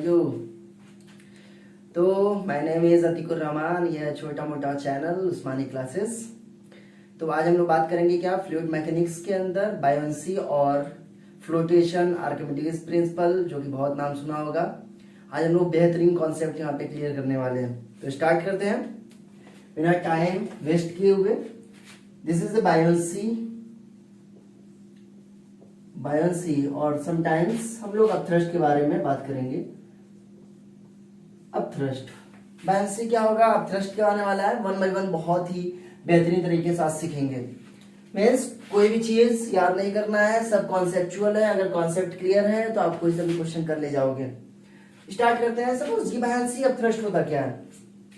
You. तो my name is Atiqur Rahman, यह छोटा मोटा चैनल उस्मानी क्लासेस। तो आज हम लोग बात करेंगे क्या, फ्लूइड मैकेनिक्स के अंदर बायोंसी और फ्लोटेशन, आर्किमिडीज प्रिंसिपल, जो कि बहुत नाम सुना होगा। आज हम लोग बेहतरीन कॉन्सेप्ट यहाँ पे क्लियर करने वाले हैं। तो स्टार्ट करते हैं बिना टाइम वेस्ट किए हुए। दिस इज द बायोंसी और समटाइम्स हम लोग अपथ्रस्ट के बारे में बात करेंगे। अपथ्रस्ट बायोंसी क्या होगा, अपथ्रस्ट क्या होने वाला है, वन बाय वन बहुत ही बेहतरीन तरीके से आज सीखेंगे। मीन्स कोई भी चीज याद नहीं करना है, सब कॉन्सेप्चुअल है। अगर कॉन्सेप्ट क्लियर है तो आप कोई सा भी क्वेश्चन कर ले जाओगे। स्टार्ट करते हैं। सपोज ये बायोंसी अपथ्रस्ट होता क्या है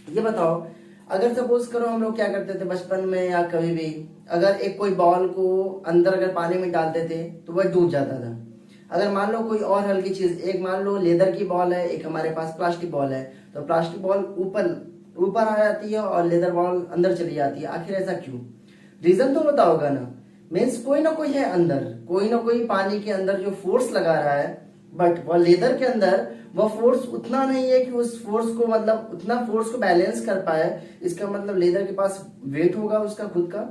ये बताओ। अगर सपोज करो हम लोग क्या करते थे बचपन में या कभी भी, अगर एक कोई बॉल को अंदर अगर पानी में डालते थे तो वह डूब जाता था। अगर मान लो कोई और हल्की चीज, एक मान लो लेदर की बॉल है, एक हमारे पास प्लास्टिक बॉल है, तो प्लास्टिक बॉल ऊपर आ जाती है और लेदर बॉल अंदर चली जाती है। आखिर ऐसा क्यों? रीजन तो पता होगा ना। मीन्स कोई ना कोई है अंदर, कोई ना कोई पानी के अंदर जो फोर्स लगा रहा है, बट वह लेदर के अंदर वह फोर्स उतना नहीं है कि उस फोर्स को मतलब उतना फोर्स को बैलेंस कर पाए। इसका मतलब लेदर के पास वेट होगा उसका खुद का,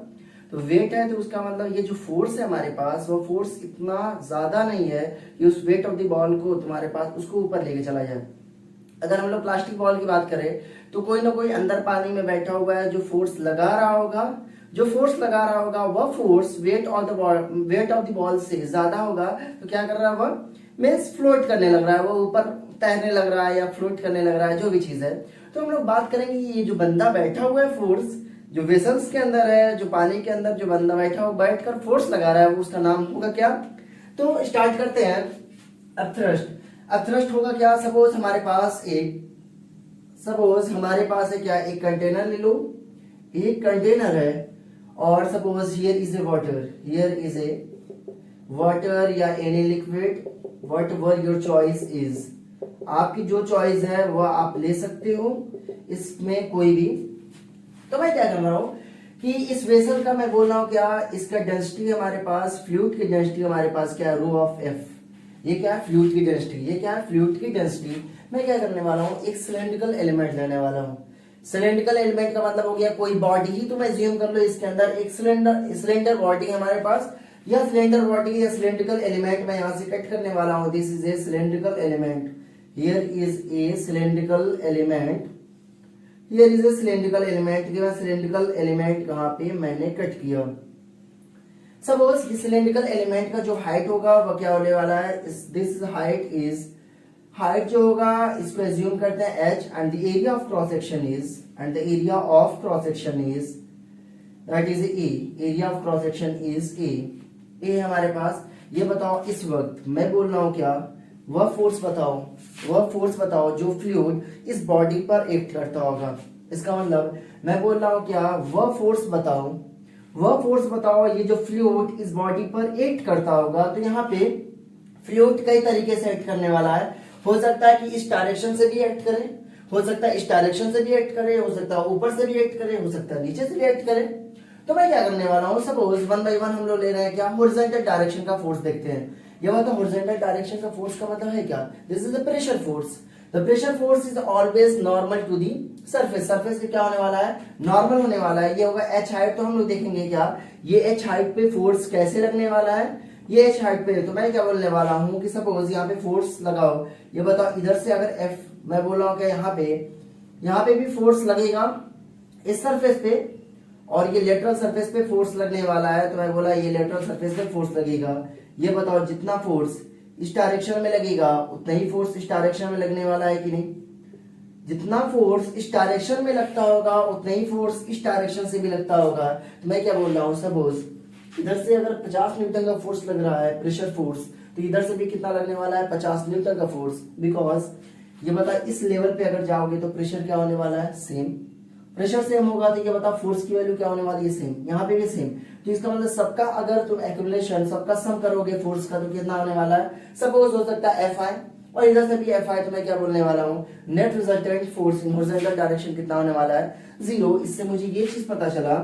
तो वेट है तो उसका मतलब ये जो फोर्स है हमारे पास, वो फोर्स इतना ज्यादा नहीं है कि उस वेट ऑफ द बॉल को तुम्हारे पास उसको ऊपर लेके चला जाए। अगर हम लोग प्लास्टिक बॉल की बात करें तो कोई ना कोई अंदर पानी में बैठा हुआ है जो फोर्स लगा रहा होगा। जो फोर्स लगा रहा होगा वह force weight of the ball से ज्यादा होगा। तो क्या कर रहा है वह, मीन्स फ्लोट करने लग रहा है, वो ऊपर तैरने लग रहा है या फ्लोट करने लग रहा है, जो भी चीज है। तो हम लोग बात करेंगे ये जो बंदा बैठा हुआ है, फोर्स जो वेसल्स के अंदर है, जो पानी के अंदर जो बंदा बैठा हुआ बैठकर फोर्स लगा रहा है, वो उसका नाम होगा क्या। तो स्टार्ट करते हैं। अपथ्रस्ट अपथ्रस्ट होगा क्या, सपोज हमारे पास है क्या, एक कंटेनर ले लो। एक कंटेनर है और suppose here is a water या any liquid, whatever your choice is. आपकी जो चॉइस है वह आप ले सकते हो, इसमें कोई भी। तो मैं क्या कर रहा हूं कि इस वेसल का मैं बोल रहा हूं क्या, इसका डेंसिटी हमारे पास, फ्लूइड की डेंसिटी हमारे पास क्या है, रो ऑफ एफ। ये क्या है, फ्लूइड की डेंसिटी। ये क्या है, फ्लूइड की डेंसिटी। मैं क्या करने वाला हूं, एक सिलेंड्रिकल एलिमेंट लेने वाला हूं। सिलेंड्रिकल एलिमेंट का मतलब हो गया कोई बॉडी ही, तुम एज्यूम कर लो इसके अंदर एक सिलेंडर बॉडी है हमारे पास। यह सिलेंडर बॉडी या सिलेंड्रिकल एलिमेंट मैं यहां से कट करने वाला हूं। This is A cylindrical element, here is A cylindrical element, here is A cylindrical element. Cylindrical element कहां पे मैंने कट किया। सपोज ये सिलेंड्रिकल एलिमेंट का जो हाइट होगा वह क्या होने वाला है, दिस हाइट जो होगा इसको एज्यूम करते हैं h, and the area of cross section is that is a. Area of cross section is a हमारे पास। ये बताओ इस वक्त मैं बोल रहा हूं क्या, वह फोर्स बताओ जो फ्लूइड इस बॉडी पर एक्ट करता होगा। इसका मतलब मैं बोल रहा हूं क्या, वह फोर्स बताओ ये जो फ्लूइड इस बॉडी पर एक्ट करता होगा। तो यहाँ पे फ्लूइड कई तरीके से एक्ट करने वाला है। हो सकता है कि इस डायरेक्शन से भी एक्ट करे, हो सकता है इस डायरेक्शन से भी एक्ट करे, हो सकता है ऊपर से भी एक्ट करे, हो सकता है नीचे से भी एक्ट करे। तो मैं क्या करने वाला हूँ, सपोज वन बाय वन हम लोग ले रहे हैं क्या, हॉरिजॉन्टल डायरेक्शन का फोर्स देखते हैं। ये मतलब हॉरिजॉन्टल डायरेक्शन का फोर्स का मतलब है क्या, this is the pressure force. The pressure force is always normal to the surface. Surface पे क्या होने वाला है, नॉर्मल होने वाला है। ये होगा h हाइट। तो हम लोग देखेंगे क्या, ये h हाइट पे फोर्स कैसे लगने वाला है, ये h हाइट पे। तो मैं क्या बोलने वाला हूँ कि सपोज यहाँ पे फोर्स लगाओ। ये बताओ इधर से अगर f, मैं बोल रहा हूँ कि यहाँ पे भी फोर्स लगेगा इस सरफेस पे, और ये लेटरल सरफेस पे फोर्स लगने वाला है। तो मैं बोला ये लेटरल सरफेस पे फोर्स लगेगा। ये बताओ जितना फोर्स इस डायरेक्शन में लगेगा उतना ही फोर्स इस डायरेक्शन में लगने वाला है कि नहीं। जितना फोर्स इस डायरेक्शन में लगता होगा उतना ही फोर्स इस डायरेक्शन से भी लगता होगा। तो मैं क्या बोल रहा हूँ, सपोज इधर से अगर 50 न्यूटन का फोर्स लग रहा है, प्रेशर फोर्स, तो इधर से भी कितना लगने वाला है, 50 न्यूटन का फोर्स। बिकॉज ये बता इस लेवल पे अगर जाओगे तो प्रेशर क्या होने वाला है, सेम। प्रेशर सेम होगा तो ये बता फोर्स की वैल्यू क्या होने वाली है, सेम। यहाँ पे भी सेम। तो इसका मतलब सबका अगर तुम एक्यूमुलेशन, सबका सम करोगे फोर्स का, तो कितना होने वाला है, सपोज हो सकता है Fi, और इधर से भी Fi। तो मैं क्या बोलने वाला हूँ, net resultant force in horizontal direction कितना होने वाला है, 0। इससे मुझे ये चीज पता चला,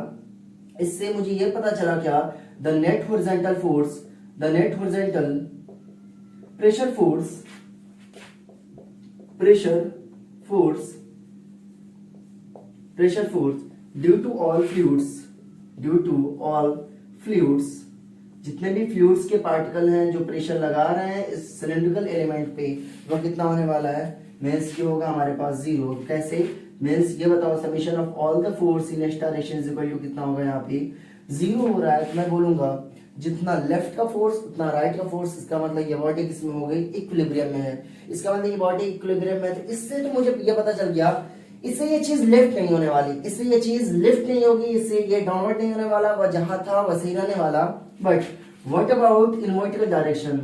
क्या, the net horizontal pressure force pressure force due to all fluids, जितने भी फ्लूइड्स के पार्टिकल हैं जो प्रेशर लगा रहे हैं इस सिलिंड्रिकल एलिमेंट पे, वह कितना होने वाला है, मींस ये होगा हमारे पास 0। कैसे, मींस ये बताओ summation of all the force in H direction is equal to कितना होगा, यहाँ पे 0 हो रहा है, तो मैं बोलूंगा जितना लेफ्ट का फोर्स उतना राइट का फोर्स, इसका मतलब ये बॉडी किसमें हो गई, इक्विलिब्रियम में है। इसका मतलब ये बॉडी इक्विलिब्रियम में है, तो इससे तो मुझे ये पता चल गया, इससे ये चीज लिफ्ट नहीं होने वाली, इससे ये चीज लिफ्ट नहीं होगी, इससे ये डाउनवर्ड नहीं होने वाला, वह जहां था वैसे ही रहने वाला। But what about in vertical direction,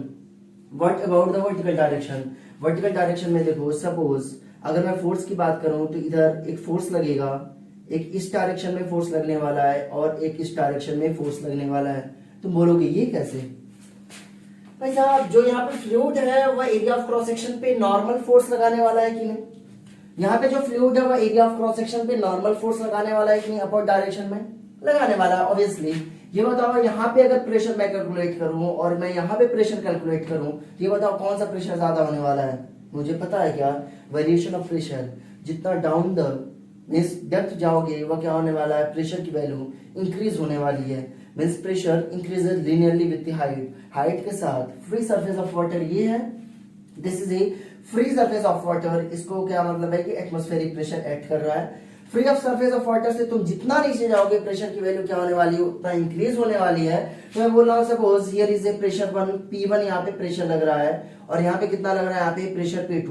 what about the vertical direction, vertical direction में देखो, सपोज अगर मैं फोर्स की बात करूं तो इधर एक फोर्स लगेगा, एक इस डायरेक्शन में फोर्स लगने वाला है और एक इस डायरेक्शन में फोर्स लगने वाला है। तुम बोलोगे ये कैसे, भाई साहब जो यहाँ पे फ्लूइड है वह एरिया ऑफ क्रॉस सेक्शन पे नॉर्मल फोर्स लगाने वाला है कि नहीं, यहाँ पे जो फ्लूइड है वह एरिया ऑफ क्रॉस सेक्शन पे नॉर्मल फोर्स लगाने वाला है कि नहीं, अपवर्ड डायरेक्शन में लगाने वाला है ऑब्वियसली। ये बताओ यहाँ पे अगर प्रेशर मैं कैलकुलेट करूं और मैं यहाँ पे प्रेशर कैलकुलेट करूं, ये बताओ कौन सा प्रेशर ज्यादा होने वाला है, मुझे पता है क्या, वेरिएशन ऑफ प्रेशर, जितना डाउन द मींस डेप्थ जाओगे वह क्या होने वाला है, प्रेशर की वैल्यू इंक्रीज होने वाली है, means pressure increases linearly with the height, height के साथ। फ्री सरफेस ऑफ वाटर ये है, this is A free surface of water, इसको क्या मतलब है कि एटमॉस्फेरिक प्रेशर एक्ट कर रहा है। Free of surface of water से तुम जितना नीचे जाओगे प्रेशर की वैल्यू क्या होने वाली है, उतना इंक्रीज होने वाली है। तो मैं बोल रहा हूँ suppose here is A pressure 1 P1, यहाँ पे प्रेशर लग रहा है और यहाँ पे कितना लग रहा है, यहाँ पे प्रेशर P2,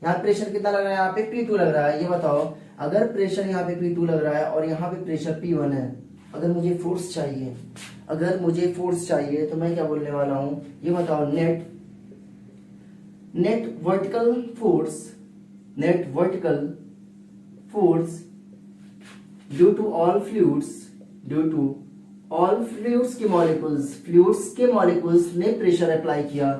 यहाँ प्रेशर कितना लग रहा है, यहाँ पे P2 लग रहा है। ये बताओ अगर प्रेशर यहाँ पे P2 लग रहा है और यहाँ पे प्रेशर P1 है, अगर मुझे फोर्स चाहिए, अगर मुझे फोर्स चाहिए तो मैं क्या बोलने वाला हूँ, ये बताओ net vertical force due to all fluids के मॉलिक्यूल्स ने प्रेशर अप्लाई किया,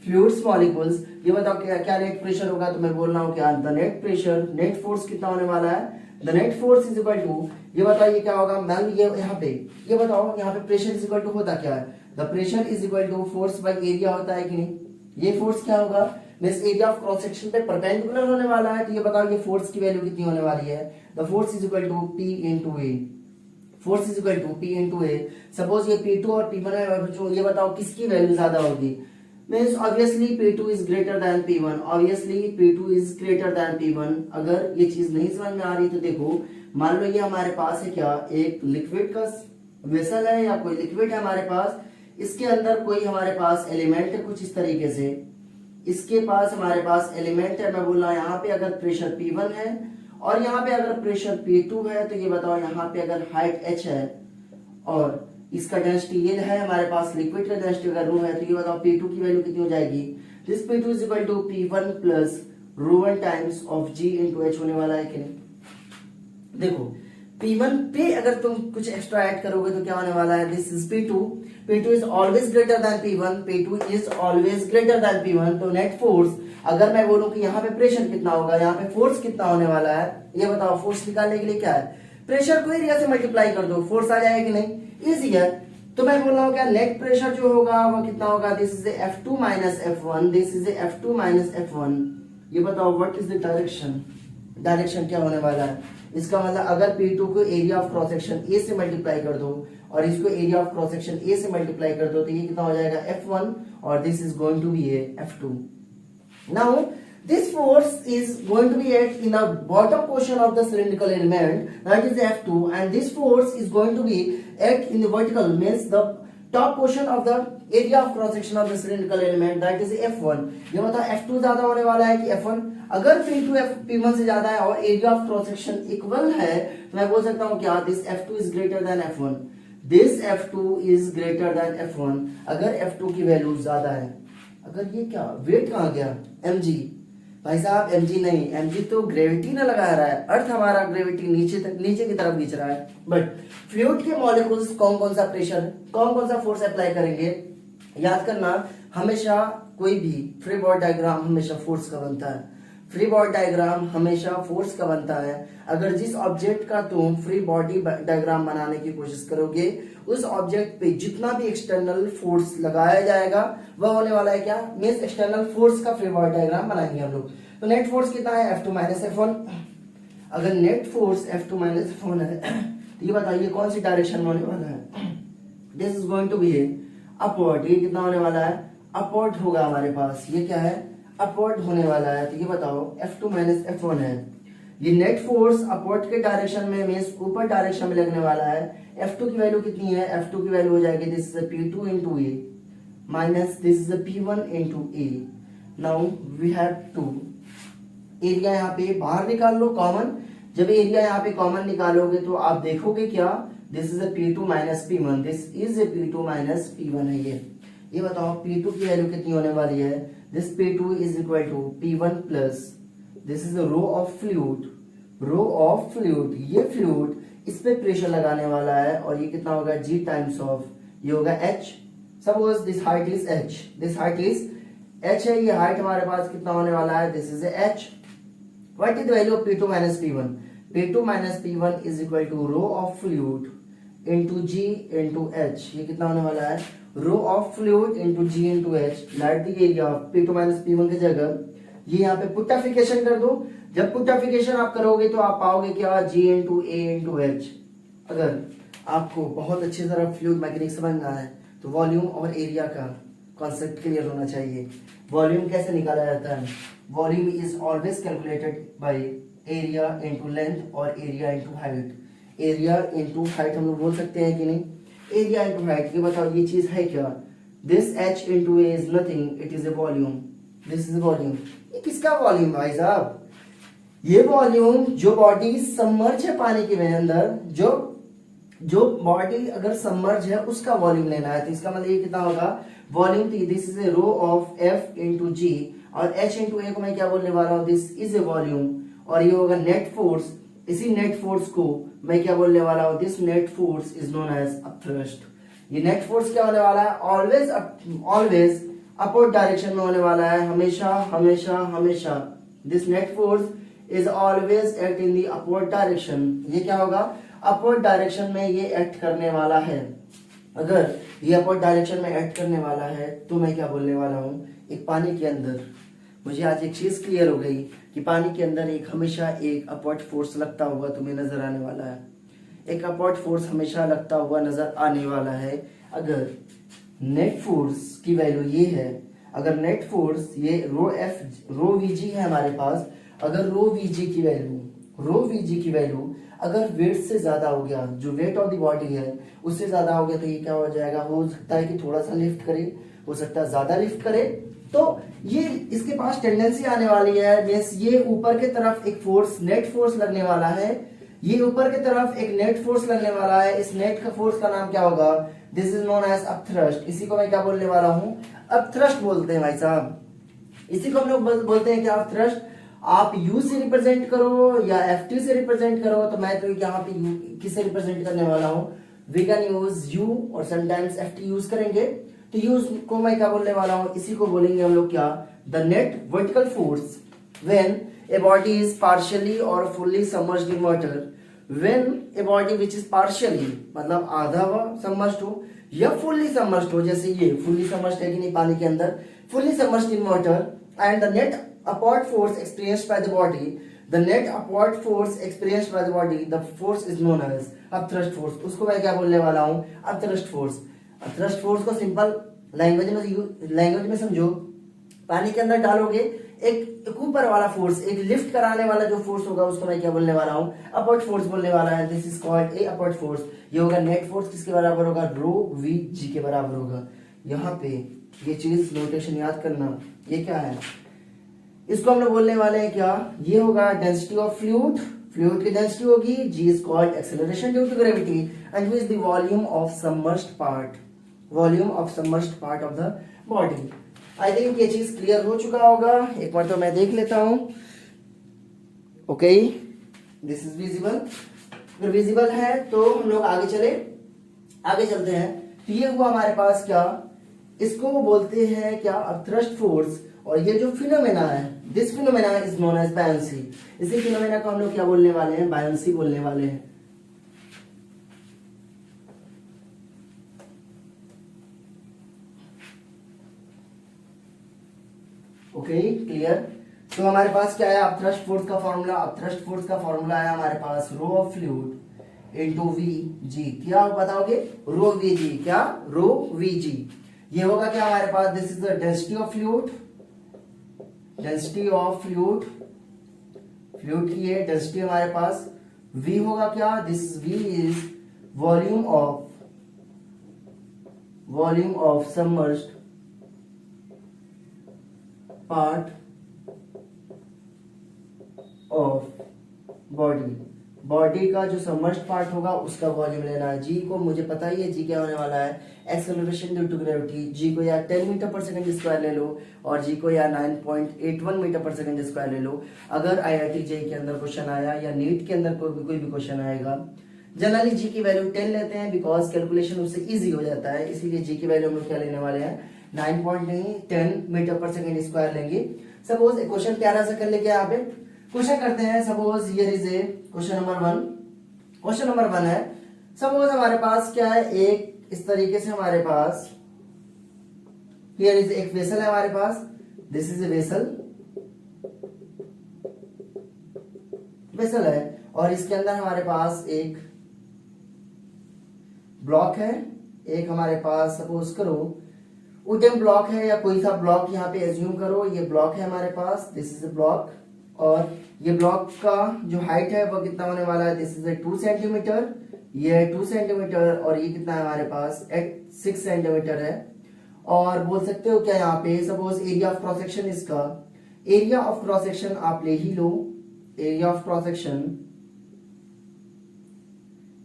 फ्लूइड्स मॉलिक्यूल्स, ये बताओ क्या नेट प्रेशर होगा, तो मैं बोल रहा हूँ क्या, the net pressure, net force कितना होने वाला है, the net force is equal to, ये बताओ ये क्या होगा मैम, ये यहाँ पे ये बताओ यहाँ पे प्रेशर इज इक्वल टू होता क्या है, the pressure is equal to force by area होता है कि नहीं, ये फोर्स क्या होगा, means area of cross section पे परपेंडिकुलर होने वाला है। तो ये बताओ ये फोर्स की वैल्यू कितनी होने वाली है, the force is equal to P into A, force is equal to P into A. Suppose ये P2 और P1 है, ये बताओ किसकी वैल्यू ज्यादा होगी, means obviously P2 is greater than P1, obviously P2 is greater than P1। अगर ये चीज नहीं समझ में आ रही तो देखो, मान लो ये हमारे पास है क्या, एक लिक्विड का वेसल है या कोई लिक्विड है हमारे पास, इसके अंदर कोई हमारे पास एलिमेंट है कुछ इस तरीके से, इसके पास हमारे पास एलिमेंट है, मैं बोल रहा हूं यहाँ पे अगर प्रेशर P1 है और यहाँ पे अगर प्रेशर P2 है, तो ये बताओ यहाँ पे अगर हाइट h है और इसका डेंसिटी ये है हमारे पास, लिक्विड का डेंसिटी अगर रो है, तो ये बताओ P2 की वैल्यू कितनी हो जाएगी, this P2 is equal to P1 plus ρ1 times of G into h होने वाला है कि नहीं। देखो P1 पे अगर तुम कुछ एक्स्ट्रा ऐड करोगे तो क्या होने वाला है, this is P2 is always greater than P1, P2 is always greater than P1। तो नेट फोर्स, अगर मैं बोलूं कि यहाँ पे प्रेशर कितना होगा, यहाँ पे फोर्स कितना होने वाला है, ये बताओ फोर्स निकालने के लिए क्या है, प्रेशर को एरिया से मल्टीप्लाई कर दो, फोर्स आ जाएगा कि नहीं, इजी है। तो मैं बोल रहा हूँ क्या, नेट प्रेशर जो होगा वो कितना होगा, this is F2 minus F1, this is F2 minus F1। ये बताओ what is the direction, direction क्या होने वाला है, इसका मतलब अगर P2 को area of cross section A से मल्टीप्लाई कर दो और इसको area of cross section A से मल्टीप्लाई कर दो, तो ये कितना हो जाएगा F1 और this is going to be F2। Now this force is going to be at in the bottom portion of the cylindrical element, that is F2, and this force is going to be at in the vertical, means the top portion of the area of cross section of the cylindrical element, that is F1। ये मतलब F2 ज्यादा होने वाला है कि F1, अगर P2 P1 से ज्यादा है और area of cross section equal है, तो मैं बोल सकता हूँ क्या, this F2 is greater than F1, this F2 is greater than F1। अगर F2 की वैल्यू ज्यादा है, अगर ये क्या वेट कहाँ गया, mg, भाई साहब mg नहीं, mg तो ग्रेविटी ना लगा रहा है, अर्थ हमारा ग्रेविटी नीचे की तरफ खींच रहा है, बट फ्लूइड के मॉलिक्यूल्स कौन कौन सा प्रेशर, कौन कौन सा फोर्स अप्लाई करेंगे, याद करना हमेशा कोई भी फ्री बॉडी डायग्राम हमेशा फोर्स का बनता है, फ्री बॉडी डायग्राम हमेशा फोर्स का बनता है। अगर जिस ऑब्जेक्ट का तुम फ्री बॉडी डायग्राम बनाने की कोशिश करोगे उस ऑब्जेक्ट पे जितना भी एक्सटर्नल फोर्स लगाया जाएगा वह होने वाला है क्या, मींस एक्सटर्नल फोर्स का फ्री बॉडी डायग्राम बनाएंगे हम लोग। तो नेट फोर्स कितना है F2 माइनस F1। अगर net force F2 minus F1 है तो ये बताइए कौन सी डायरेक्शन में होने वाला है। This is going to be upward. ये कितना होने वाला है, अपवर्ड होगा हमारे पास। ये क्या है, अपवर्ड होने वाला है। तो ये बताओ F2 माइनस F1 है। ये नेट फोर्स अपवर्ड के डायरेक्शन में मींस ऊपर डायरेक्शन में लगने वाला है। F2 की वैल्यू कितनी है, F2 की वैल्यू हो जाएगी this is P2 into A minus this is P1 into A। Now we have to area यहाँ पे बाहर निकाल लो कॉमन। जब एरिया यहाँ पे कॉमन निकालोगे तो आप देखोगे क्या, this is P2 minus P1, this is P2 minus P1 है। ये बताओ P2 की वैल्यू कितनी होने वाली है, this P2 is equal to P1 plus this is rho of fluid, rho of fluid. ये फ्लूइड इस पे प्रेशर लगाने वाला है और ये कितना होगा G टाइम्स ऑफ, ये होगा H। Suppose this height is H, this height is H है। ये हाइट हमारे पास कितना होने वाला है, this is H। What is the value of P2 minus P1, P2 minus P1 is equal to rho of fluid into G into H। ये कितना होने वाला है, rho of fluid into G into H। Write the area of P2 minus P1 की जगह ये यहाँ पे पुटिफिकेशन कर दो। जब पुटिफिकेशन आप करोगे तो आप पाओगे क्या, G into A into H। अगर आपको बहुत अच्छी तरह फ्लूइड मैकेनिक्स समझना है तो वॉल्यूम और एरिया का कॉन्सेप्ट क्लियर होना चाहिए। वॉल्यूम कैसे निकाला जाता है, volume is always calculated by area into length और area into height. Area into height हम लोग बोल सकते हैं कि नहीं, एरिया इंटू हाइट। ये बताओ ये चीज है क्या, this H into A is nothing, it is a volume, this is volume. ये किसका वॉल्यूम भाई साहब, ये वॉल्यूम जो बॉडी सबमर्ज है पानी के अंदर, जो बॉडी अगर सबमर्ज है उसका वॉल्यूम लेना है। तो इसका मतलब ये कितना होगा, volume this is a rho of F into G और H इंटू A को मैं क्या बोलने वाला हूँ, दिस इज ए वॉल्यूम। और ये होगा नेट फोर्स। इसी नेट फोर्स को मैं क्या बोलने वाला हूँ, this net force is known as upthrust. ये नेट फोर्स क्या होने वाला है, ऑलवेज अपवर्ड डायरेक्शन में होने वाला है, हमेशा हमेशा हमेशा। This net force is always act in the upward direction. ये क्या होगा, अपवर्ड डायरेक्शन में ये एक्ट करने वाला है। अगर ये अपवर्ड डायरेक्शन में एक्ट करने वाला है तो मैं क्या बोलने वाला हूँ, एक पानी के अंदर मुझे आज एक चीज क्लियर हो गई कि पानी के अंदर एक हमेशा एक अपवर्ड फोर्स लगता हुआ तुम्हें नजर आने वाला है। एक अपवर्ड फोर्स हमेशा लगता हुआ नजर आने वाला है। अगर नेट फोर्स की वैल्यू ये है, अगर नेट फोर्स ये रो VG है हमारे पास, अगर रो VG की वैल्यू अगर वेट से ज्यादा हो गया, जो वेट ऑफ द बॉडी है उससे ज्यादा हो गया, तो ये क्या हो जाएगा, हो सकता है कि थोड़ा सा लिफ्ट करे, हो सकता है ज्यादा लिफ्ट करे। तो ये इसके पास टेंडेंसी आने वाली है, मींस ये ऊपर के तरफ एक फोर्स नेट फोर्स लगने वाला है। ये ऊपर की तरफ एक नेट फोर्स लगने वाला है। इस नेट का फोर्स का नाम क्या होगा, this is known as upthrust. इसी को मैं क्या बोलने वाला हूँ, अपथ्रस्ट बोलते हैं भाई साहब। इसी को हम लोग बोलते हैं क्या, अपथ्रस्ट। आप U से रिप्रेजेंट करो या FT से रिप्रेजेंट करो, तो मैं तो यहाँ पे किससे रिप्रेजेंट करने वाला हूँ, वी कैन यूज U और समटाइम्स FT यूज करेंगे। तो U को मैं क्या बोलने वाला हूँ, इसी को बोलेंगे हम लोग क्या, the net vertical force when a body is partially और fully submerged in water. When a body which is partially मतलब आधा सबमर्ज्ड हो या फुल्ली सबमर्ज्ड हो, जैसे ये फुल्ली सबमर्ज्ड है कि नहीं पानी के अंदर, fully submerged in water, and the net upward force experienced by the body, the net upward force experienced by the body, the force is known as upthrust force। उसको मैं क्या बोलने वाला हूँ, upthrust force। upthrust force को simple language में समझो, पानी के अंदर डालोगे एक ऊपर वाला फोर्स, एक लिफ्ट कराने वाला जो फोर्स होगा उसको मैं क्या बोलने वाला हूँ, अपवर्ड फोर्स बोलने वाला है। This is called a upward force. ये होगा नेट फोर्स किसके बराबर होगा, रो VG के बराबर होगा। यहाँ पे ये चीज नोटेशन याद करना, ये क्या है, इसको हम लोग बोलने वाले हैं क्या, ये होगा डेंसिटी ऑफ फ्लूइड। फ्लूइड की डेंसिटी होगी, G is called acceleration due to gravity, and which is the volume of submerged part of the body. I think ये चीज क्लियर हो चुका होगा। एक बार तो मैं देख लेता हूं। Okay, this is visible. अगर विजिबल है तो हम लोग आगे चलते हैं। तो ये हुआ हमारे पास क्या, इसको बोलते हैं क्या, अपथ्रस्ट फोर्स। और ये जो फिनोमेना है, this phenomena is known as buoyancy. इसी फिनोमेना को हम लोग क्या बोलने वाले हैं, बायंसी बोलने वाले हैं। Okay clear. तो हमारे पास क्या है, अपथ्रस्ट फोर्स का फॉर्मूला, अपथ्रस्ट फोर्स का फॉर्मूला है हमारे पास rho of fluid into V G. क्या आप बताओगे, रो वी जी, क्या रो वी जी। ये होगा क्या हमारे पास, this is the density of fluid, density of fluid, fluid की है डेंसिटी हमारे पास। v होगा क्या, this v is volume of submerged part of body, body का जो सबमर्ज्ड पार्ट होगा उसका वॉल्यूम लेना है। जी को मुझे पता ही है, जी क्या होने वाला है, एक्सेलरेशन ड्यू टू ग्रेविटी। जी को या 10 मीटर पर सेकंड स्क्वायर ले लो और जी को या 9.81 मीटर पर सेकंड स्क्वायर ले लो। अगर आईआईटी जेईई के अंदर क्वेश्चन आया या नीट के अंदर कोई भी क्वेश्चन आएगा, जनरली जी की वैल्यू 10 लेते हैं बिकॉज कैलकुलेशन उससे इजी हो जाता है, इसीलिए जी की वैल्यू हम लोग क्या लेने वाले हैं, 9.10 मीटर पर सेकंड स्क्वायर लेंगे। सपोज एक क्वेश्चन प्यारा सा कर लेके यहाँ पे क्वेश्चन करते हैं। Suppose here is A question number 1, question number 1 है। सपोज हमारे पास क्या है, एक इस तरीके से हमारे पास हियर इज एक वेसल है हमारे पास, this is a vessel, vessel है और इसके अंदर हमारे पास एक ब्लॉक है, एक हमारे पास सपोज करो वुडन ब्लॉक है या कोई सा ब्लॉक यहाँ पे एज्यूम करो, ये ब्लॉक है हमारे पास, दिस इज ए ब्लॉक। और ये ब्लॉक का जो हाइट है वो कितना होने वाला है, दिस इज 2 सेंटीमीटर, ये 2 सेंटीमीटर और ये कितना है हमारे पास 6 सेंटीमीटर है। और बोल सकते हो क्या यहाँ पे, suppose area of cross section, इसका एरिया ऑफ क्रॉस सेक्शन आप ले ही लो, एरिया ऑफ क्रॉस सेक्शन,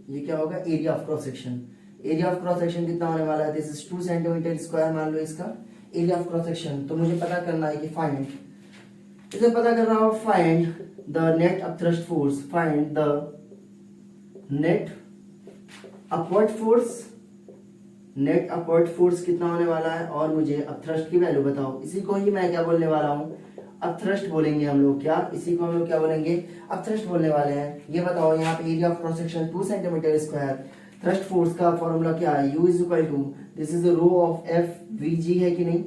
ये क्या होगा, area of cross section, area of cross section कितना होने वाला है, दिस इज 2 सेंटीमीटर स्क्वायर मान लो इसका एरिया ऑफ क्रॉस सेक्शन। तो मुझे पता करना है कि फाइंड, इसे पता कर रहा हूं, find the net upthrust force, find the net upward force, net upward force कितना होने वाला है और मुझे अपथ्रस्ट की वैल्यू बताओ। इसी को ही मैं क्या बोलने वाला हूं, अपथ्रस्ट बोलेंगे हम लोग, क्या इसी को हम लोग क्या बोलेंगे, अपथ्रस्ट बोलने वाले हैं। ये बताओ यहाँ पे area of cross section 2 centimetre square, thrust force का फॉर्मूला क्या है, U is equal to this is rho of F V G, है कि नहीं,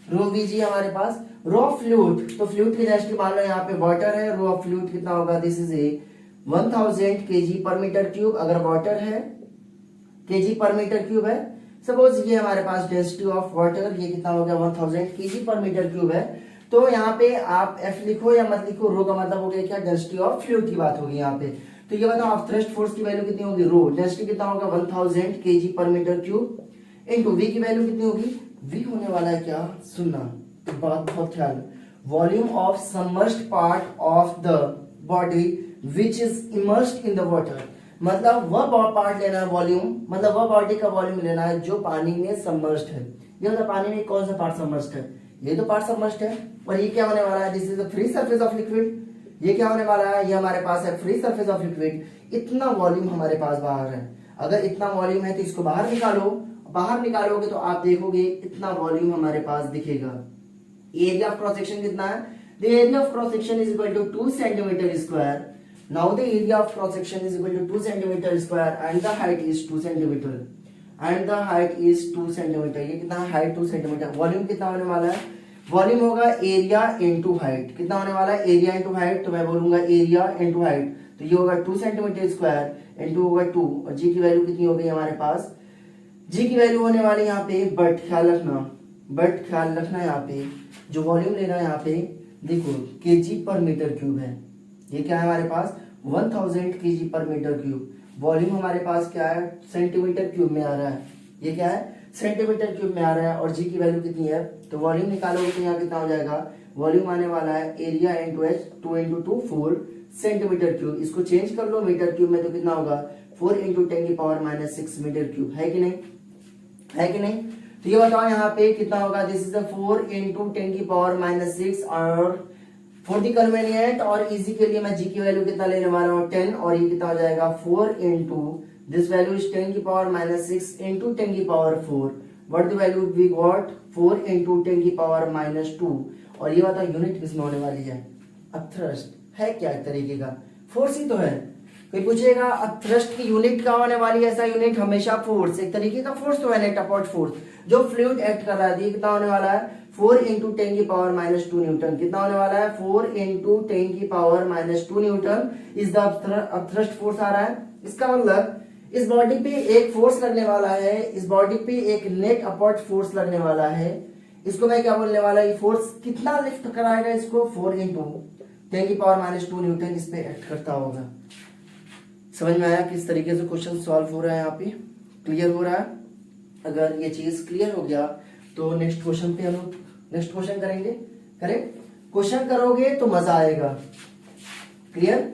रो वी जी हमारे पास। रो ऑफ फ्लूइड, तो फ्लूइड की डेंसिटी मान लो यहाँ पे वाटर है, रो ऑफ फ्लूइड कितना होगा, दिस इज ए 1000 kg पर मीटर क्यूब, अगर वाटर है kg पर मीटर क्यूब है। सपोज ये हमारे पास डेंसिटी ऑफ वाटर, ये कितना हो गया 1000 kg पर मीटर क्यूब है। तो यहाँ पे आप F लिखो या मत लिखो, रो का मतलब हो गया क्या, डेंसिटी ऑफ फ्लूइड की बात होगी यहाँ पे। तो ये बताओ आप थ्रस्ट फोर्स की वैल्यू कितनी होगी, रो डेंसिटी कितना होगा 1000 kg पर मीटर क्यूब इनटू वी की वैल्यू कितनी होगी, वी होने वाला है क्या, सुनना तो बात बहुत ख्याल, volume of submerged part of the body which is immersed in the water. मतलब वह पार्ट लेना है वॉल्यूम, मतलब वह बॉडी का वॉल्यूम लेना है जो पानी में सबमर्ज्ड है। ये मतलब पानी में कौन सा पार्ट सबमर्ज्ड है, ये तो पार्ट सबमर्ज्ड है। और ये क्या होने वाला है, this is the free surface of liquid, ये क्या होने वाला है, ये हमारे पास है फ्री सरफेस ऑफ लिक्विड। इतना वॉल्यूम हमारे पास बाहर है, अगर इतना वॉल्यूम है तो इसको बाहर निकालो, बाहर निकालोगे तो आप देखोगे इतना वॉल्यूम हमारे पास दिखेगा। एरिया ऑफ क्रॉस सेक्शन कितना है, the area of cross section is equal to 2 centimetre square. Now the area of cross section is equal to 2 centimetre square and the height is 2 centimetre, and the height is 2 centimetre. ये कितना है, height 2 centimetre. Volume कितना होने वाला है, volume होगा area into height, कितना होने वाला है, एरिया इनटू हाइट। तो मैं बोलूंगा एरिया इनटू हाइट, तो ये होगा 2 सेंटीमीटर स्क्वायर इनटू होगा 2, और जी की वैल्यू कितनी हो गई हमारे पास, जी की वैल्यू होने वाली यहाँ पे, बट ख्याल रखना यहाँ पे जो वॉल्यूम लेना है यहाँ पे देखो केजी पर मीटर क्यूब है। ये क्या है हमारे पास 1000 kg पर मीटर क्यूब। वॉल्यूम हमारे पास क्या है, सेंटीमीटर क्यूब में आ रहा है, ये क्या है सेंटीमीटर क्यूब में आ रहा है। और जी की वैल्यू कितनी है, तो वॉल्यूम निकालोगे तो यहाँ कितना हो जाएगा, वॉल्यूम आने वाला है area into H, 2 into 2 4 centimetre cube. इसको चेंज कर लो मीटर क्यूब में तो कितना होगा 4 इंटू 10 की पावर -6 मीटर क्यूब, है कि नहीं, है कि नहीं। तो ये बताओ यहाँ पे कितना होगा, दिस इज 4 इंटू 10 की पावर -6। और फॉर द कन्वीनियंट और इजी के लिए मैं जी की वैल्यू कितना लेने वाला हूँ 10, और ये कितना हो जाएगा 4 इंटू दिस वैल्यू इज 10 की पावर -6 इंटू 10 की power 4। What the value we got 4 into 10 की पावर -2, और ये बताओ यूनिट किसमें होने वाली है, अपथ्रस्ट है क्या एक तरीके का, फोर्स ही तो है। कोई पूछेगा अपथ्रस्ट की यूनिट क्या होने वाली है, ऐसा यूनिट हमेशा फोर्स, एक तरीके का फोर्स तो है, नेट अपॉन फोर्स जो फ्लूइड एक्ट कर रहा है। कितना होने वाला है 4 इंटू 10 की पावर माइनस 2 न्यूटन। कितना होने वाला है 4 इंटू 10 की power minus 2 newton is the upthrust force आ रहा है। इसका मतलब इस बॉडी पे एक फोर्स लगने वाला है, इस बॉडी पे एक नेट अपॉर्ट फोर्स लगने वाला है। इसको मैं क्या बोलने वाला, ये फोर्स कितना लिफ्ट कराएगा इसको, 4 इंटू 10 की पावर माइनस 2 न्यूटन इस पे एक्ट करता होगा। समझ में आया किस तरीके से क्वेश्चन सॉल्व हो रहा है, यहाँ पे क्लियर हो रहा है। अगर ये चीज क्लियर हो गया तो नेक्स्ट क्वेश्चन पे हम लोग नेक्स्ट क्वेश्चन करेंगे। करेक्ट, क्वेश्चन करोगे तो मजा आएगा। क्लियर,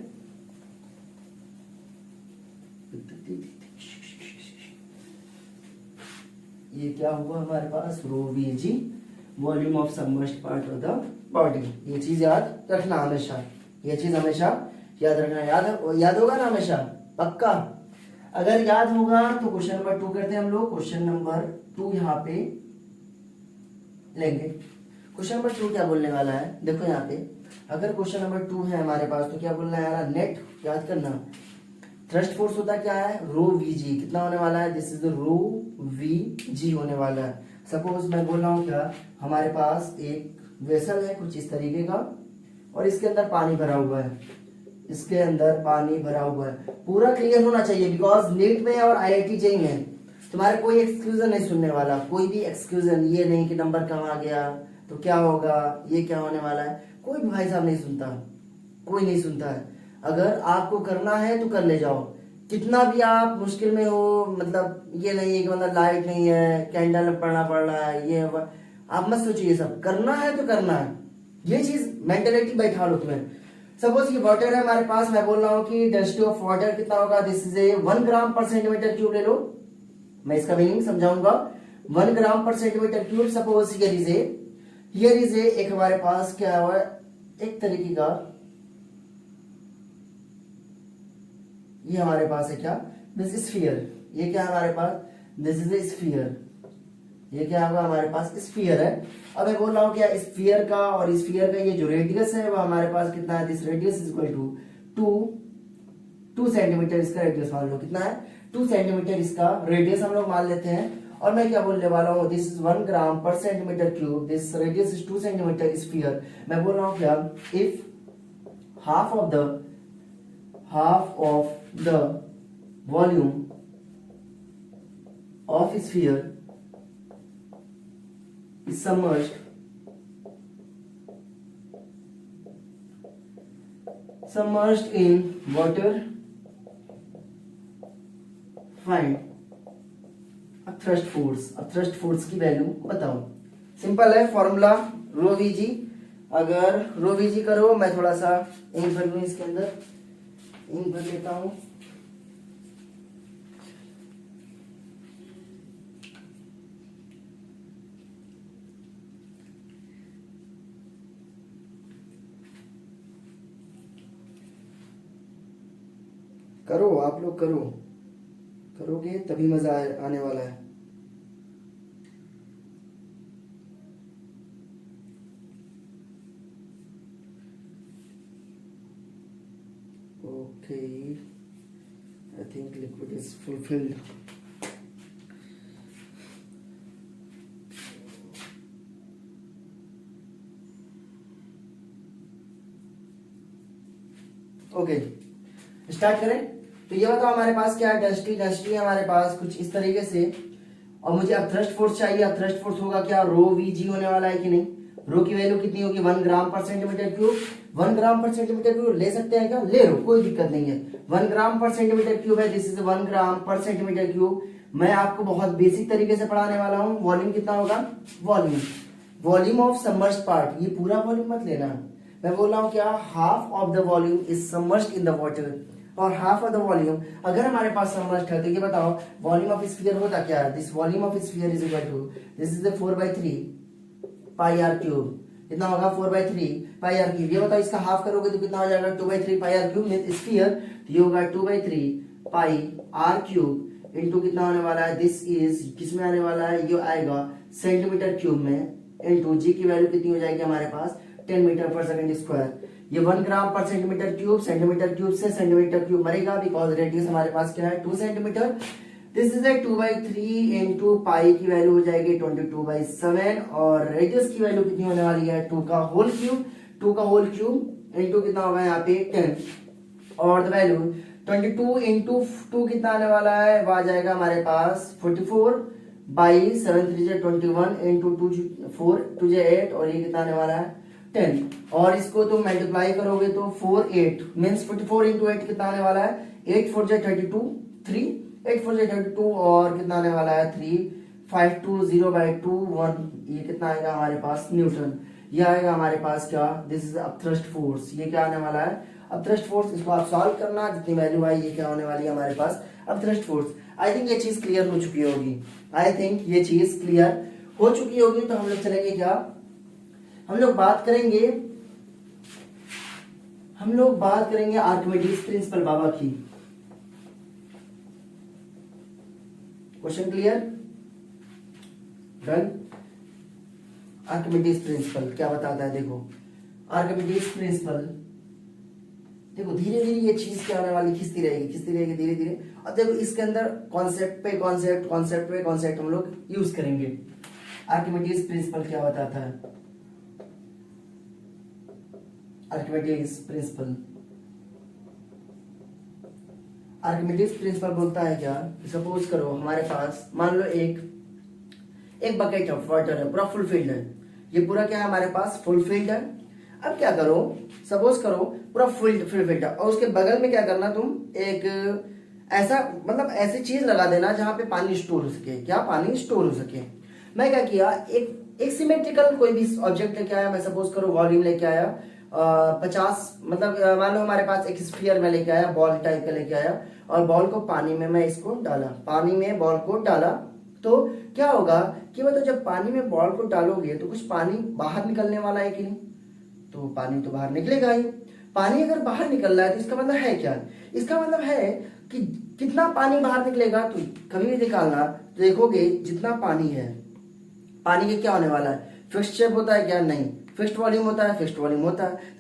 ये क्या हुआ हमारे पास, rho V G volume of submerged part of the body. ये चीज याद रखना हमेशा, ये चीज हमेशा याद रखना। याद होगा ना हमेशा, पक्का। अगर याद होगा तो क्वेश्चन नंबर 2 करते हैं हम लोग। क्वेश्चन नंबर 2 यहाँ पे लेंगे। क्वेश्चन नंबर 2 क्या बोलने वाला है, देखो यहाँ पे अगर क्वेश्चन नंबर 2 है हमारे पास तो क्या बोलना है यार, नेट याद करना। थ्रस्ट फोर्स होता क्या है, रो वी जी। कितना होने वाला है, this is the rho V G होने वाला है। सपोज मैं बोल रहा हूँ क्या, हमारे पास एक वेसल है कुछ इस तरीके का और इसके अंदर पानी भरा हुआ है, इसके अंदर पानी भरा हुआ है। पूरा क्लियर होना चाहिए बिकॉज नीट में और IIT जेई में तुम्हारे कोई एक्सक्यूजन नहीं सुनने वाला, कोई भी एक्सक्यूजन ये नहीं कि नंबर कम आ गया तो क्या होगा, ये क्या होने वाला है, कोई भी भाई साहब नहीं सुनता, कोई नहीं सुनता है। अगर आपको करना है तो कर ले जाओ, कितना भी आप मुश्किल में हो, मतलब ये नहीं है कि मतलब लाइट नहीं है कैंडल पढ़ना पड़ रहा है, ये आप मत सोचिए, सब करना है तो करना है। ये चीज मेंटेलिटी बैठा लो तुम्हें। सपोज ये वाटर है हमारे पास, मैं बोल रहा हूँ कि डेंसिटी ऑफ वाटर कितना होगा, दिस इज ए 1 ग्राम पर सेंटीमीटर क्यूब ले लो। मैं इसका मीनिंग समझाऊंगा, 1 ग्राम पर centimetre cube. Suppose here is ए एक हमारे पास क्या हुआ, एक तरीके का ये हमारे पास है क्या, दिस स्फीयर। ये क्या है हमारे पास, दिस इज ए स्फीयर। ये क्या होगा हमारे पास, स्फीयर है। अब मैं बोल रहा हूँ क्या, स्फीयर का और स्फीयर का ये जो रेडियस है वो हमारे पास कितना है, this radius is equal to 2 centimetre. इसका रेडियस मान लो कितना है, 2 सेंटीमीटर इसका रेडियस हम लोग मान लेते हैं। और मैं क्या बोलने वाला हूँ, दिस इज 1 ग्राम पर centimetre cube, this radius is 2 centimetre sphere. मैं बोल रहा हूँ क्या, if half of the volume of sphere is submerged in water, find a thrust force। अब thrust force की वैल्यू बताओ। सिंपल है फॉर्मूला, रो वी जी। अगर रो वी जी करो, मैं थोड़ा सा इंक भर लूं, इसके अंदर इंक भर लेता हूं। करो आप लोग, करोगे तभी मजा आने वाला है। Okay, I think liquid is fulfilled. Okay, start करें। तो ये बताओ हमारे पास क्या है, डेंसिटी है हमारे पास कुछ इस तरीके से, और मुझे अब थ्रस्ट फोर्स चाहिए। अब थ्रस्ट फोर्स होगा क्या, रो वी जी होने वाला है कि नहीं। रो की वैल्यू कितनी होगी, 1 ग्राम पर सेंटीमीटर क्यूब। 1 ग्राम पर सेंटीमीटर क्यूब ले सकते हैं क्या, ले लो, कोई दिक्कत नहीं है। 1 ग्राम पर सेंटीमीटर क्यूब है, दिस इज 1 ग्राम पर सेंटीमीटर क्यूब। मैं आपको बहुत बेसिक तरीके से पढ़ाने वाला हूँ। वॉल्यूम कितना होगा, वॉल्यूम ऑफ सबमर्ज्ड पार्ट, ये पूरा वॉल्यूम मत लेना। मैं बोल रहा हूँ क्या, half of the volume is submerged in the water, और हाफ ऑफ द वॉल्यूम अगर हमारे पास सबमर्ज्ड है तो ये बताओ वॉल्यूम ऑफ स्फीयर होता क्या है, this volume of sphere is equal to, this is 4/3 pi r cube. कितना होगा 4/3 पाई आर क्यूब। ये बताओ इसका हाफ करोगे तो कितना हो जाएगा, 2/3 पाई आर क्यूब मीन स्फीयर, तो ये होगा 2/3 पाई आर क्यूब इंटू कितना होने वाला है, दिस इज किस में आने वाला है, ये आएगा सेंटीमीटर क्यूब में। इंटू जी की वैल्यू कितनी हो जाएगी हमारे पास 10 मीटर पर सेकंड स्क्वायर। ये 1 ग्राम पर सेंटीमीटर क्यूब से सेंटीमीटर क्यूब मरेगा, बिकॉज रेडियस हमारे पास क्या है 2 centimetre. This is A 2/3 into pi की वैल्यू हो जाएगी 22/7 और रेडियस की वैल्यू कितनी होने वाली है 2 का होल क्यूब इंटू कितना होगा यहाँ पे 10 और द वैल्यू 22 इंटू 2 कितना आने वाला है, वो आ जाएगा हमारे पास 44/7 3 21 इंटू 2 4 2 8 और ये कितना आने वाला है 10 और इसको तुम मल्टीप्लाई करोगे तो 48 मीन्स 44 इंटू 8 कितना आने वाला है 8 4 32 3 8 4 32 और कितना आने वाला है 3 520/2 1 ये कितना आएगा हमारे पास न्यूटन। ये आएगा हमारे पास क्या, दिस इज अपथ्रस्ट फोर्स। ये क्या आने वाला है अपथ्रस्ट फोर्स। इसको आप सॉल्व करना, जितनी वैल्यू आई ये क्या होने वाली है हमारे पास अपथ्रस्ट फोर्स। आई थिंक ये चीज क्लियर हो चुकी होगी, तो हम लोग चलेंगे क्या, हम लोग बात करेंगे आर्किमिडीज प्रिंसिपल बाबा की। Question clear, done. Archimedes principal क्या बताता है, देखो आर्किमिडीज प्रिंसिपल, देखो धीरे धीरे ये चीज क्या होने वाली खिंचती रहेगी धीरे धीरे। और देखो इसके अंदर कॉन्सेप्ट पे कॉन्सेप्ट हम लोग यूज करेंगे। आर्किमिडीज प्रिंसिपल क्या बताता है, आर्किमिडीज प्रिंसिपल बोलता है क्या, सपोज करो हमारे पास मान लो एक बकेट ऑफ वाटर है, पूरा फुल फिल्ड है। ये पूरा क्या है हमारे पास फुल फिल्ड है। अब क्या करो, सपोज करो पूरा फुल फिल्ड है और उसके बगल में क्या करना, तुम एक ऐसा मतलब ऐसी चीज लगा देना जहां पे पानी स्टोर हो सके। क्या पानी स्टोर हो सके। मैं क्या किया, एक सिमेट्रिकल कोई भी ऑब्जेक्ट लेके आया। मैं सपोज करो वॉल्यूम लेके आया 50, मतलब मान लो हमारे पास एक स्फीयर में लेके आया, बॉल टाइप का लेके आया और बॉल को पानी में मैं इसको डाला, पानी में बॉल को डाला। तो क्या होगा कि मतलब जब पानी में बॉल को डालोगे तो कुछ पानी बाहर निकलने वाला है कि नहीं, तो पानी तो बाहर निकलेगा ही। पानी अगर बाहर निकल रहा है तो इसका मतलब है क्या, इसका मतलब है कि कितना पानी बाहर निकलेगा। तो कभी भी निकालना तो देखोगे जितना पानी है, पानी का क्या होने वाला है, फिक्स्ड शेप होता है क्या, नहीं, फिक्स्ड वॉल्यूम होता है, तो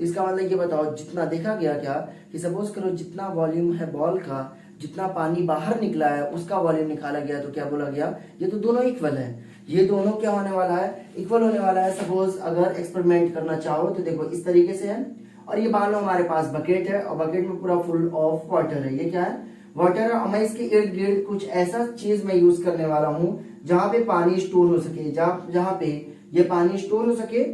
इसका मतलब ये बताओ जितना देखा गया क्या कि सपोज करो जितना वॉल्यूम है बॉल का, जितना पानी बाहर निकला है उसका वॉल्यूम निकाला गया, तो क्या बोला गया, ये तो दोनों इक्वल है। ये दोनों क्या होने वाला है, इक्वल होने वाला है। सपोज अगर एक्सपेरिमेंट करना चाहो तो देखो इस तरीके से है और ये मान लो हमारे पास बकेट है और बकेट में पूरा फुल ऑफ वाटर है। ये क्या है, वाटर है और मैं इसके इर्द गिर्द कुछ ऐसा चीज मैं यूज करने वाला हूँ जहां पे पानी स्टोर हो सके, जहां पे ये पानी स्टोर हो सके।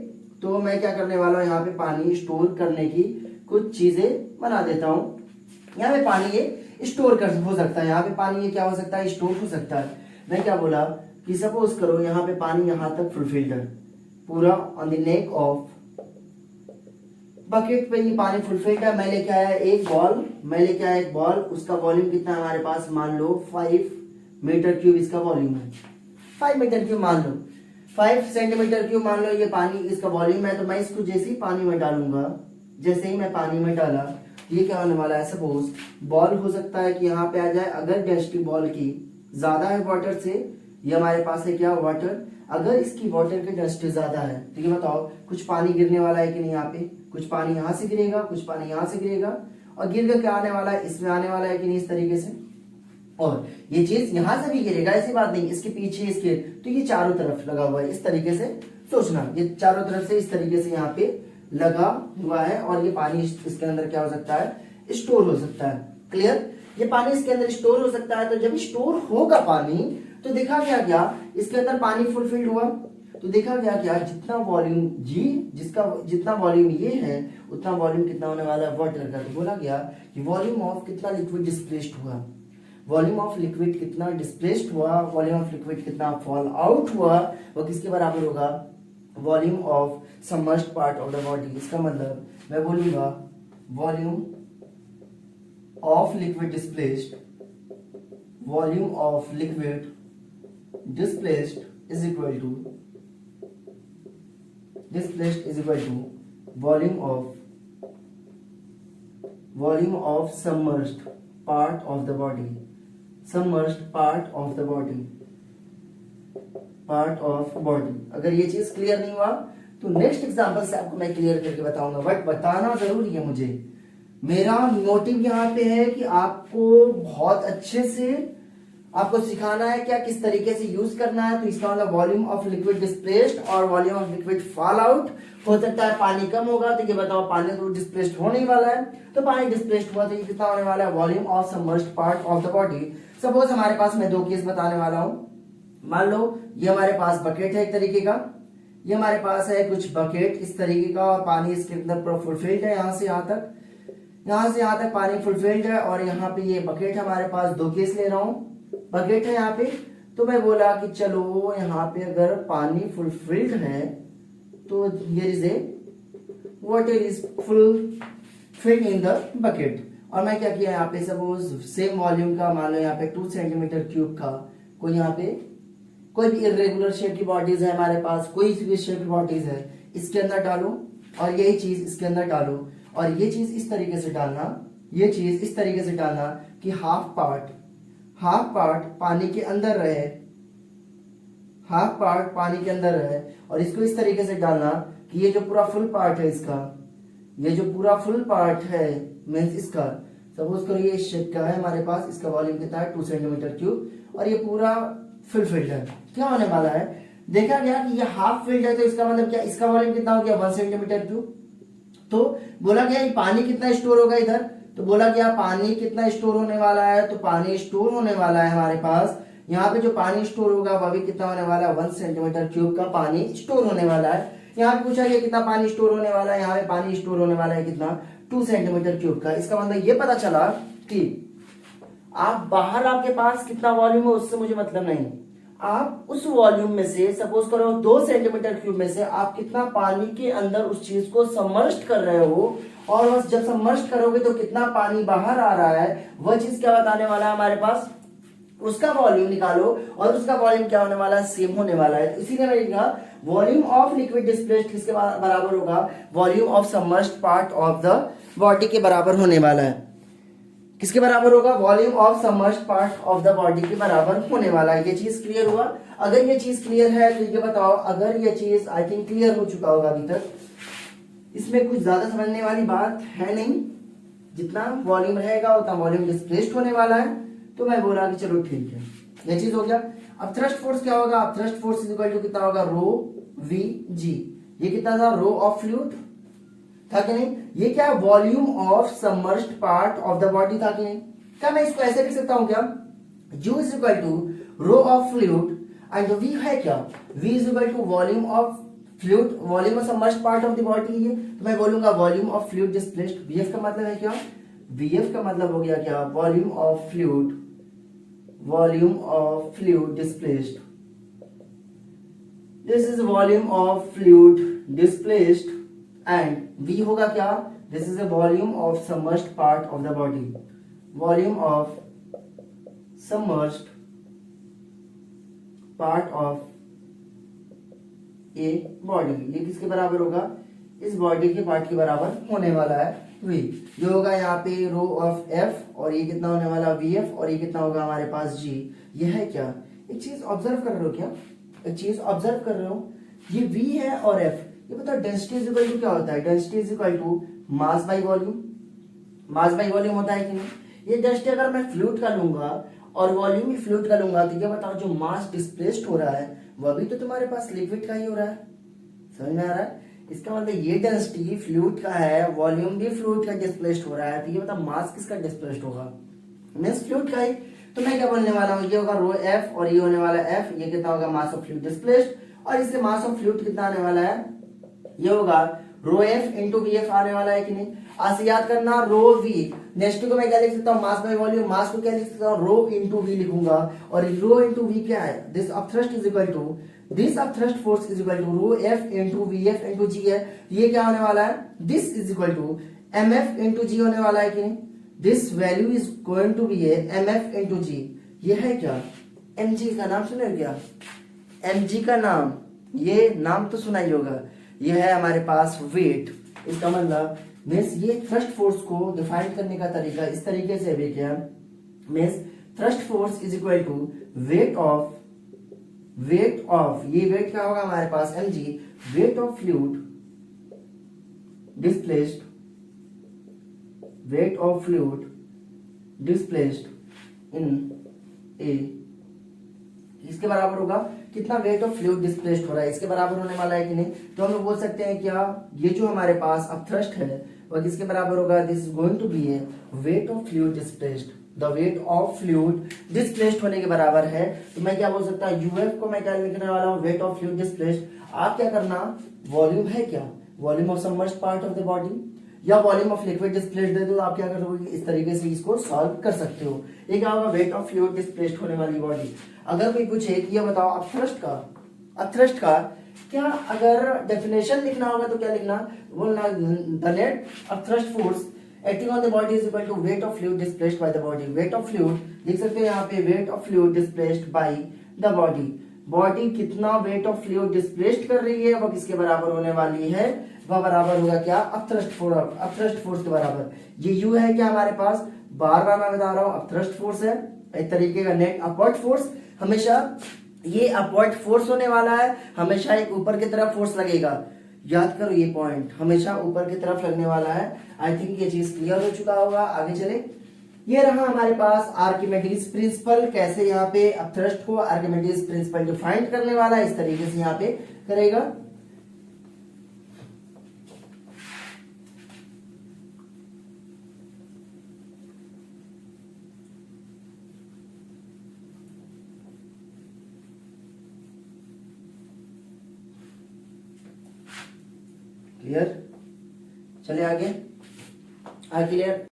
तो मैं क्या करने वाला हूँ, यहाँ पे पानी स्टोर करने की कुछ चीजें बना देता हूँ। यहाँ पे पानी ये स्टोर कर हो सकता है, यहाँ पे पानी ये क्या हो सकता है, स्टोर हो सकता है। मैं क्या बोला कि सपोज करो यहाँ पे पानी यहाँ तक फुलफिल्ड है, पूरा on the neck of bucket पे ये पानी फुलफिल्ड है। मैं लेके आया एक बॉल, उसका वॉल्यूम कितना है हमारे पास, मान लो 5 मीटर क्यूब इसका वॉल्यूम है। 5 मीटर क्यूब मान लो, 5 सेंटीमीटर क्यूब मान लो ये पानी इसका वॉल्यूम है। तो मैं इसको जैसे ही पानी में डालूंगा, जैसे ही मैं पानी में डाला, ये क्या होने वाला है, सपोज बॉल हो सकता है कि यहाँ पे आ जाए। अगर डेंसिटी बॉल की ज्यादा है वाटर से, ये हमारे पास है क्या वाटर, अगर इसकी वाटर की डेंसिटी ज्यादा है तो ये बताओ कुछ पानी गिरने वाला है कि नहीं, यहाँ पे कुछ पानी यहाँ से गिरेगा, कुछ पानी यहाँ से गिरेगा और गिर कर क्या आने वाला है, इसमें आने वाला है कि नहीं, इस तरीके से। और ये चीज यहां से भी गिरेगा, ऐसी बात नहीं, इसके पीछे इसके, तो ये चारों तरफ लगा हुआ है, इस तरीके से सोचना, ये चारों तरफ से इस तरीके से यहाँ पे लगा हुआ है और ये पानी इसके अंदर क्या हो सकता है, स्टोर हो सकता है। क्लियर, ये पानी इसके अंदर स्टोर हो सकता है। तो जब स्टोर होगा पानी तो देखा गया क्या, इसके अंदर पानी फुलफिल्ड हुआ। तो देखा गया क्या, जितना वॉल्यूम जी, जितना वॉल्यूम ये है उतना वॉल्यूम कितना होने वाला है वाटर का। तो बोला गया कि वॉल्यूम ऑफ कितना लिक्विड डिस्प्लेस्ड हुआ, वॉल्यूम ऑफ लिक्विड कितना डिस्प्लेस्ड हुआ, वॉल्यूम ऑफ लिक्विड कितना फॉल आउट हुआ, वो किसके बराबर होगा, volume of submerged part of the body. इसका मतलब मैं बोलूंगा volume of liquid displaced, volume of liquid displaced is equal to volume of submerged part of the body, submerged part of the body, part of body. अगर ये चीज clear नहीं हुआ तो नेक्स्ट एग्जांपल से आपको मैं क्लियर करके बताऊंगा, बट बताना जरूरी है मुझे। मेरा मोटिव यहाँ पे है कि आपको बहुत अच्छे से आपको सिखाना है क्या किस तरीके से यूज करना है। तो इसका मतलब वॉल्यूम ऑफ लिक्विड डिस्प्लेस्ड और volume of liquid fall out. हो सकता है पानी कम होगा तो ये बताओ पानी तो डिस्प्लेस्ड होने वाला है, तो पानी डिस्प्लेस्ड हुआ तो ये कितना होने वाला है, volume of submerged part of the body. Suppose हमारे पास मैं दो केस बताने वाला हूं। मान लो ये हमारे पास बकेट है एक तरीके का, ये हमारे पास है कुछ बकेट इस तरीके का और पानी इसके अंदर पूरा फुलफिल्ड है, यहां से यहां तक, यहां से यहां तक पानी फुलफिल्ड है। और यहाँ पे ये बकेट हमारे पास, दो केस ले रहा हूं, बकेट है यहाँ पे। तो मैं बोला कि चलो यहाँ पे अगर पानी फुलफिल्ड है तो here is a water is fulfilled in the bucket. और मैं क्या किया यहाँ पे, सपोज सेम वॉल्यूम का मान लो यहाँ पे 2 सेंटीमीटर क्यूब का कोई यहाँ पे कोई भी इरेगुलर शेप की बॉडीज है हमारे पास, कोई भी शेप की बॉडीज है, इसके अंदर डालो और यही चीज इसके अंदर डालो। और ये चीज इस तरीके से डालना, ये चीज इस तरीके से डालना कि हाफ पार्ट पानी के अंदर रहे, हाफ पार्ट पानी के अंदर रहे। और इसको इस तरीके से डालना कि ये जो पूरा फुल पार्ट है इसका, ये जो पूरा फुल पार्ट है मीन्स इसका, सपोज करो ये इस शेप का है हमारे पास, इसका वॉल्यूम कितना है 2 सेंटीमीटर क्यूब और ये पूरा फुलफिल्ड है। क्या होने वाला है, देखा गया कि ये हाफ फिल्ड है तो इसका मतलब क्या, इसका वॉल्यूम कितना हो गया 1 सेंटीमीटर क्यूब। तो बोला गया ये पानी कितना स्टोर होगा इधर, तो बोला गया पानी कितना स्टोर होने वाला है, तो पानी स्टोर होने वाला है हमारे पास यहाँ पे जो पानी स्टोर होगा वह भी कितना होने वाला है 1 सेंटीमीटर क्यूब का पानी स्टोर होने वाला है। यहाँ पे पूछा गया कितना पानी स्टोर होने वाला है, यहाँ पे पानी स्टोर होने वाला है कितना 2 सेंटीमीटर क्यूब का। इसका मतलब ये पता चला कि आप बाहर आपके पास कितना वॉल्यूम है उससे मुझे मतलब नहीं, आप उस वॉल्यूम में से सपोज करो 2 सेंटीमीटर क्यूब में से आप कितना पानी के अंदर उस चीज को सबमर्ज्ड कर रहे हो, और बस जब सबमर्ज्ड करोगे तो कितना पानी बाहर आ रहा है, वह चीज क्या बताने वाला है हमारे पास, उसका वॉल्यूम निकालो और उसका वॉल्यूम क्या होने वाला है, सेम होने वाला है। तो इसीलिए मैंने लिखा वॉल्यूम ऑफ लिक्विड डिस्प्लेस्ड किसके बराबर होगा, volume of submerged part of the body के बराबर होने वाला है। किसके बराबर होगा, volume of submerged part of the body के बराबर होने वाला है। ये चीज क्लियर हुआ। अगर ये चीज क्लियर है तो ये बताओ, अगर ये चीज आई थिंक क्लियर हो चुका होगा अभी तक, इसमें कुछ ज्यादा समझने वाली बात है नहीं, जितना वॉल्यूम रहेगा उतना वॉल्यूम डिस्प्लेस्ड होने वाला है। तो मैं बोला कि चलो ठीक है, ये चीज हो गया। अब थ्रस्ट फोर्स क्या होगा, अब thrust force is equal to कितना होगा, रो वी जी। ये कितना था, रो ऑफ फ्लूइड था कि नहीं, ये क्या volume of submerged part of the body था कि नहीं। क्या मैं इसको ऐसे लिख सकता हूं क्या, U is equal to rho of fluid and V है क्या, V is equal to volume of fluid, volume of submerged part of the body है। तो मैं बोलूंगा volume of fluid displaced. VF का मतलब है क्या, VF का मतलब हो गया क्या, volume of fluid, volume of fluid displaced. This is volume of fluid displaced and V होगा क्या, this is the volume of submerged part of the body, volume of submerged part of a body. ये किसके बराबर होगा, इस body के part के बराबर होने वाला है V। जो होगा यहाँ पे रो ऑफ F और ये कितना होने वाला VF और ये कितना होगा हमारे पास G। ये है क्या, एक चीज ऑब्जर्व कर रहे हो क्या, एक चीज ऑब्जर्व कर रहे हो, ये V है और F। ये बताओ डेंसिटी इज इक्वल टू क्या होता है, density is equal to mass by volume, mass by volume होता है कि नहीं। ये डेंसिटी अगर मैं फ्लूइड का लूंगा और वॉल्यूम भी फ्लूइड का लूंगा तो ये बताओ जो मास डिस्प्लेस्ड हो रहा है वह भी तो तुम्हारे पास लिक्विड का ही हो रहा है, समझ में आ रहा है। इसका मतलब ये डेंसिटी फ्लूइड का है, वॉल्यूम भी फ्लूइड का डिस्प्लेस्ड हो रहा है, तो ये बताओ मास किसका डिस्प्लेस्ड होगा, मींस फ्लूइड का ही। तो मैं क्या बोलने वाला हूँ, ये होगा रो F और ये होने वाला F। ये कितना होगा, मास ऑफ फ्लूइड डिस्प्लेस्ड, और इससे मास ऑफ फ्लूइड कितना आने वाला है, ये होगा रो F इंटू VF आने वाला है कि नहीं। आज याद करना रो V, नेक्स्ट को मैं क्या लिख सकता हूँ, मास बाई वॉल्यूम, मास को क्या लिख सकता हूँ, रो इंटू V लिखूंगा। और रो इंटू V क्या है, this of thrust is equal to, this of thrust force is equal to rho F into VF into G है। ये क्या होने वाला है, this is equal to MF into G होने वाला है कि नहीं। This value is going to be MF into G। ये है क्या, mg का नाम सुने क्या, mg का नाम, ये नाम तो सुना ही होगा। ये है हमारे पास वेट। इसका मतलब मीन्स ये थ्रस्ट फोर्स को डिफाइन करने का तरीका इस तरीके से भी क्या, means thrust force is equal to weight of weight of, ये वेट क्या होगा हमारे पास mg, weight of fluid displaced, weight of fluid displaced in a, इसके बराबर होगा कितना वेट ऑफ फ्लूइड डिस्प्लेस्ड हो रहा है, इसके बराबर होने वाला है कि नहीं। तो हम लोग बोल सकते हैं क्या, ये जो हमारे पास अब थ्रस्ट है वह किसके बराबर होगा, this is going to be a weight of fluid displaced, the weight of fluid displaced होने के बराबर है। तो मैं क्या बोल सकता हूँ, यूएफ को मैं क्या लिखने वाला हूँ, वेट ऑफ फ्लूइड डिस्प्लेस्ड। आप क्या करना, वॉल्यूम है क्या, volume of submerged part of the body या वॉल्यूम ऑफ लिक्विड डिस्प्लेस्ड दे दो, आप क्या करोगे, इस तरीके से इसको सॉल्व कर सकते हो। ये क्या होगा, वेट ऑफ फ्लूइड डिस्प्लेस्ड होने वाली बॉडी। अगर कोई पूछे कि ये बताओ अपथ्रस्ट का क्या अगर डेफिनेशन लिखना होगा तो क्या लिखना, बोलना the net upthrust force acting on the body is equal to weight of fluid displaced by the body. Weight of fluid लिख सकते हैं यहाँ पे, weight of fluid displaced by the body. Body कितना वेट ऑफ फ्लूइड डिस्प्लेस्ड कर रही है वह किसके बराबर होने वाली है, वह बराबर होगा क्या, अपथ्रस्ट फोर्स के बराबर। ये यू है क्या हमारे पास, बार बार मैं बता रहा हूं अपथ्रस्ट फोर्स है, एक तरीके का नेट अपवर्ड फोर्स। हमेशा ये अपवर्ड फोर्स होने वाला है, हमेशा एक ऊपर की तरफ फोर्स लगेगा, याद करो ये पॉइंट, हमेशा ऊपर की तरफ लगने वाला है। आई थिंक ये चीज क्लियर हो चुका होगा। आगे चले, ये रहा हमारे पास आर्किमिडीज प्रिंसिपल, कैसे यहाँ पे अपथ्रस्ट को आर्किमिडीज प्रिंसिपल डिफाइन करने वाला है, इस तरीके से यहाँ पे करेगा। क्लियर, चले आगे, क्लियर।